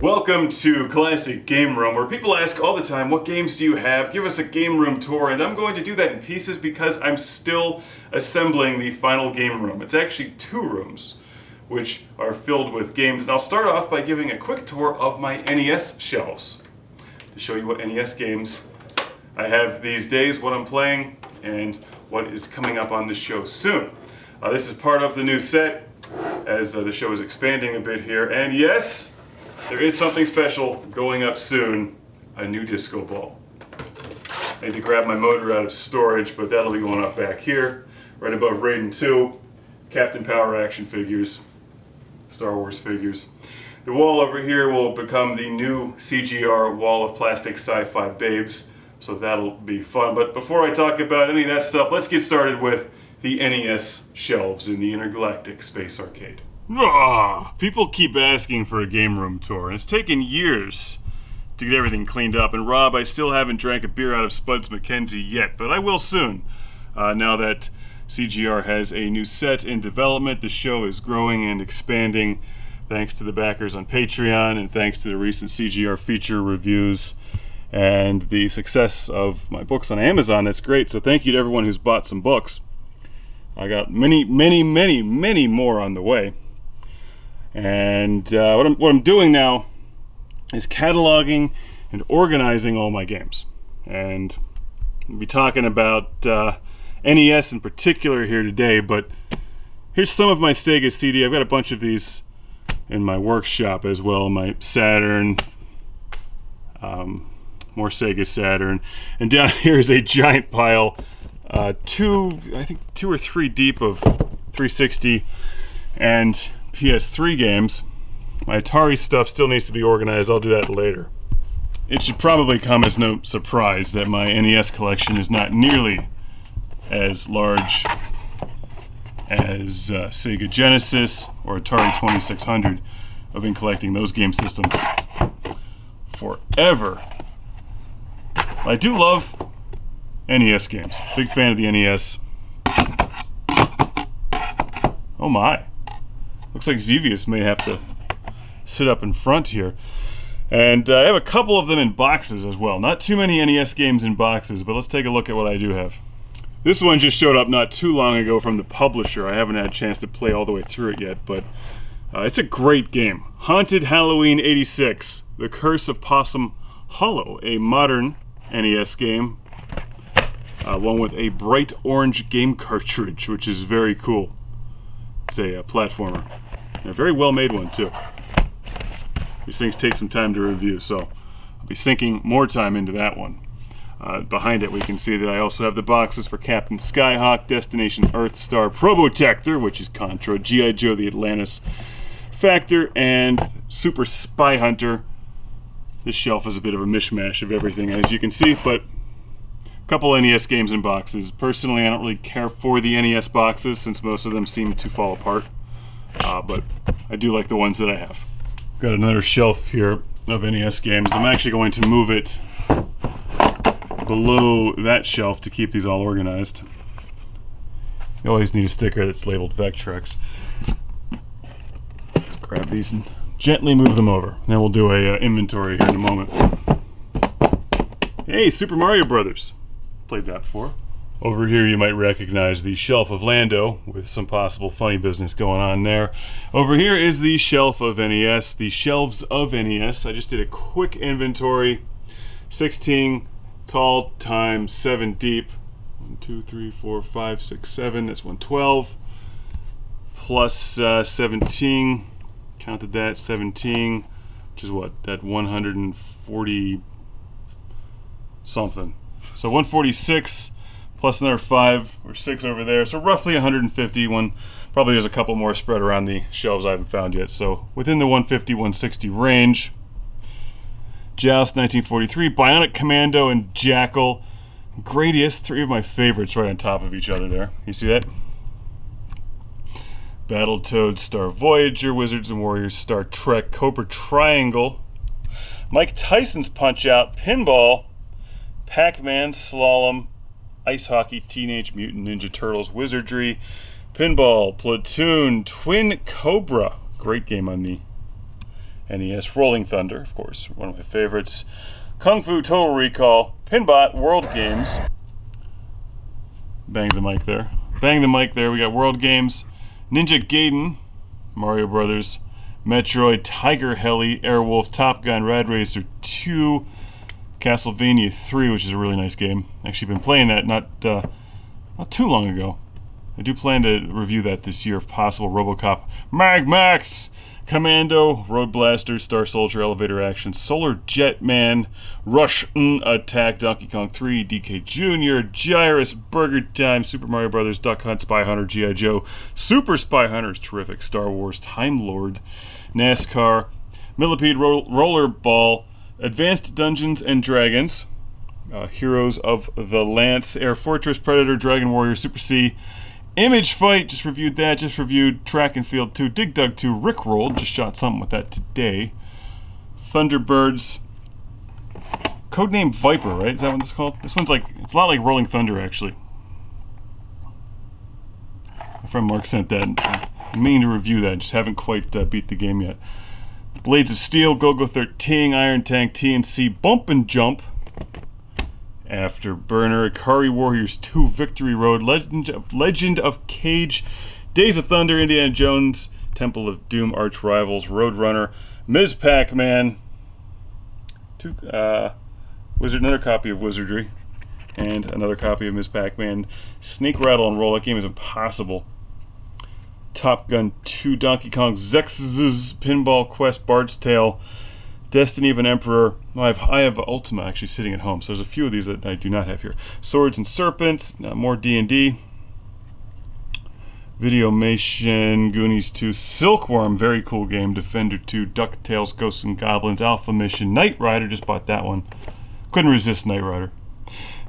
Welcome to Classic Game Room, where people ask all the time, what games do you have? Give us a game room tour, and I'm going to do that in pieces because I'm still assembling the final game room. It's actually 2 rooms, which are filled with games, and I'll start off by giving a quick tour of my NES shelves to show you what NES games I have these days, what I'm playing, and what is coming up on the show soon. This is part of the new set, as the show is expanding a bit here, and yes, there is something special going up soon, a new disco ball. I need to grab my motor out of storage, but that'll be going up back here, right above Raiden 2, Captain Power action figures, Star Wars figures. The wall over here will become the new CGR wall of plastic sci-fi babes, so that'll be fun. But before I talk about any of that stuff, let's get started with the NES shelves in the Intergalactic Space Arcade. People keep asking for a game room tour, and it's taken years to get everything cleaned up. And Rob, I still haven't drank a beer out of Spuds McKenzie yet, but I will soon. Now that CGR has a new set in development, the show is growing and expanding thanks to the backers on Patreon and thanks to the recent CGR feature reviews and the success of my books on Amazon. That's great, so thank you to everyone who's bought some books. I got many more on the way. And what I'm doing now is cataloging and organizing all my games. And we'll be talking about NES in particular here today, but here's some of my Sega CD. I've got a bunch of these in my workshop as well. My Saturn, more Sega Saturn. And down here is a giant pile, I think 2 or 3 deep of 360 and PS3 games. My Atari stuff still needs to be organized. I'll do that later. It should probably come as no surprise that my NES collection is not nearly as large as Sega Genesis or Atari 2600. I've been collecting those game systems forever. I do love NES games. Big fan of the NES. Oh my. Looks like Xevious may have to sit up in front here. And I have a couple of them in boxes as well. Not too many NES games in boxes, but let's take a look at what I do have. This one just showed up not too long ago from the publisher. I haven't had a chance to play all the way through it yet, but it's a great game. Haunted Halloween 86, The Curse of Possum Hollow, a modern NES game, one with a bright orange game cartridge, which is very cool. It's a platformer. And a very well made one too. These things take some time to review, so I'll be sinking more time into that one. Behind it we can see that I also have the boxes for Captain Skyhawk, Destination Earthstar, Probotector, which is Contra, G.I. Joe the Atlantis Factor, and Super Spy Hunter. This shelf is a bit of a mishmash of everything, as you can see, but a couple NES games in boxes. Personally, I don't really care for the NES boxes since most of them seem to fall apart, but I do like the ones that I have. Got another shelf here of NES games. I'm actually going to move it below that shelf to keep these all organized. You always need a sticker that's labeled Vectrex. Let's grab these and gently move them over. Then we'll do a inventory here in a moment. Hey, Super Mario Brothers. Played that before. Over here you might recognize the shelf of Lando with some possible funny business going on there. Over here is the shelf of NES, the shelves of NES. I just did a quick inventory. 16 tall times 7 deep. 1, 2, 3, 4, 5, 6, 7. That's 112. Plus 17. Counted that, 17. Which is what? That 140 something. So 146 plus another 5 or 6 over there. So roughly 150. Probably there's a couple more spread around the shelves I haven't found yet. So within the 150, 160 range. Joust 1943, Bionic Commando, and Jackal. Gradius, 3 of my favorites right on top of each other there. You see that? Battletoads, Star Voyager, Wizards and Warriors, Star Trek, Cobra Triangle, Mike Tyson's Punch-Out, Pinball, Pac-Man, Slalom, Ice Hockey, Teenage Mutant Ninja Turtles, Wizardry, Pinball, Platoon, Twin Cobra, great game on the NES. Rolling Thunder, of course, one of my favorites. Kung Fu Total Recall, Pinbot World Games. Bang the mic there. Bang the mic there. We got World Games, Ninja Gaiden, Mario Brothers, Metroid, Tiger Heli, Airwolf, Top Gun, Rad Racer 2, Castlevania 3, which is a really nice game. Actually been playing that not too long ago. I do plan to review that this year if possible. RoboCop, Mag Max, Commando, Road Blaster, Star Soldier, Elevator Action, Solar Jetman, Rush Attack, Donkey Kong 3, DK Jr., Gyrus, Burger Time, Super Mario Brothers, Duck Hunt, Spy Hunter, G.I. Joe, Super Spy Hunter is terrific, Star Wars, Time Lord, NASCAR, Millipede, Rollerball, Advanced Dungeons and Dragons, Heroes of the Lance, Air Fortress, Predator, Dragon Warrior, Super C, Image Fight, just reviewed that, just reviewed Track and Field 2, Dig Dug 2, Rickroll, just shot something with that today, Thunderbirds, Codename Viper, right? Is that what it's called? This one's like, it's a lot like Rolling Thunder, actually. My friend Mark sent that. I'm meaning to review that, just haven't quite beat the game yet. Blades of Steel, Go-Go 13, Iron Tank, TNC, Bump and Jump, Afterburner, Ikari Warriors 2, Victory Road, Legend of Cage, Days of Thunder, Indiana Jones, Temple of Doom, Arch Rivals, Roadrunner, Ms. Pac-Man, another copy of Wizardry, and another copy of Ms. Pac-Man, Snake Rattle and Roll. That game is impossible. Top Gun 2, Donkey Kong, Zex's Pinball Quest, Bard's Tale, Destiny of an Emperor. I have Ultima actually sitting at home, so there's a few of these that I do not have here. Swords and Serpents, more D&D. Videomation, Goonies 2, Silkworm, very cool game, Defender 2, DuckTales, Ghosts and Goblins, Alpha Mission, Knight Rider, just bought that one. Couldn't resist Knight Rider.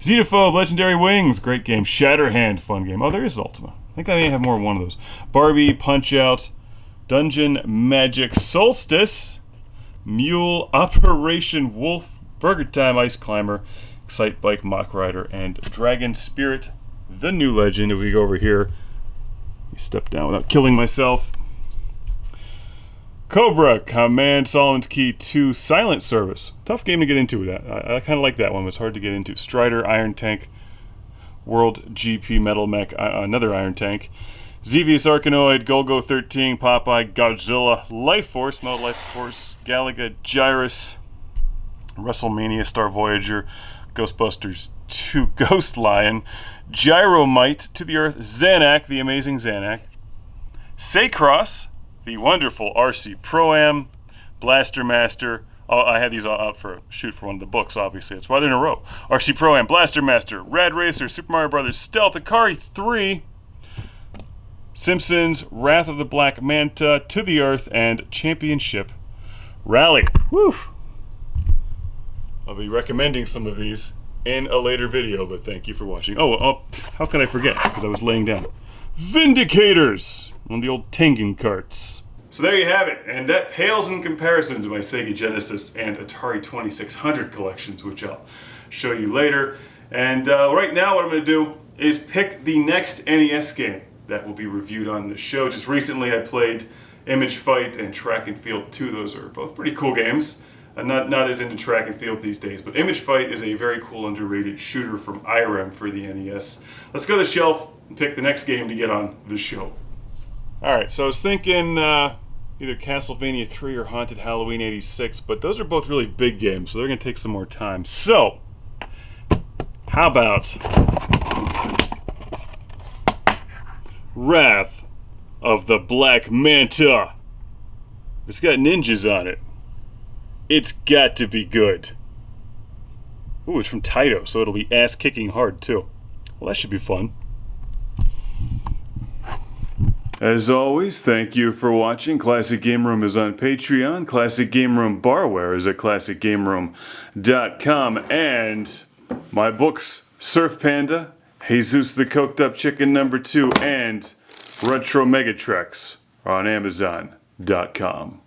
Xenophobe, Legendary Wings, great game. Shatterhand, fun game. Oh, there is Ultima. I think I may have more of one of those. Barbie, Punch-Out, Dungeon Magic, Solstice, Mule, Operation Wolf, Burger Time, Ice Climber, Excite Bike, Mach Rider, and Dragon Spirit, the new legend. If we go over here, you step down without killing myself. Cobra, Command, Solomon's Key 2, Silent Service. Tough game to get into with that. I kind of like that one, but it's hard to get into. Strider, Iron Tank, World GP Metal Mech, another Iron Tank. Xevious Arkanoid, Golgo 13, Popeye, Godzilla, Life Force, Mode Life Force, Galaga, Gyrus, WrestleMania, Star Voyager, Ghostbusters 2, Ghost Lion, Gyromite, To the Earth, Zanak, the amazing Zanak, Saycross, the wonderful RC Pro-Am, Blaster Master. Oh, I had these all out for a shoot for one of the books, obviously. That's why they're in a row. RC Pro-Am, Blaster Master, Rad Racer, Super Mario Brothers, Stealth, Ikari 3, Simpsons, Wrath of the Black Manta, To the Earth, and Championship Rally. Woo! I'll be recommending some of these in a later video, but thank you for watching. Oh, how can I forget? Because I was laying down. Vindicators! On the old Tengen carts. So there you have it, and that pales in comparison to my Sega Genesis and Atari 2600 collections, which I'll show you later. And right now what I'm going to do is pick the next NES game that will be reviewed on the show. Just recently I played Image Fight and Track and Field 2. Those are both pretty cool games. I'm not as into Track and Field these days, but Image Fight is a very cool underrated shooter from IREM for the NES. Let's go to the shelf and pick the next game to get on the show. Alright, so I was thinking either Castlevania 3 or Haunted Halloween 86, but those are both really big games, so they're going to take some more time. So, how about Wrath of the Black Manta? It's got ninjas on it. It's got to be good. Ooh, it's from Taito, so it'll be ass-kicking hard, too. Well, that should be fun. As always, thank you for watching. Classic Game Room is on Patreon. Classic Game Room Barware is at ClassicGameRoom.com. And my books, Surf Panda, Jesus the Coked Up Chicken #2, and Retro Megatrex are on Amazon.com.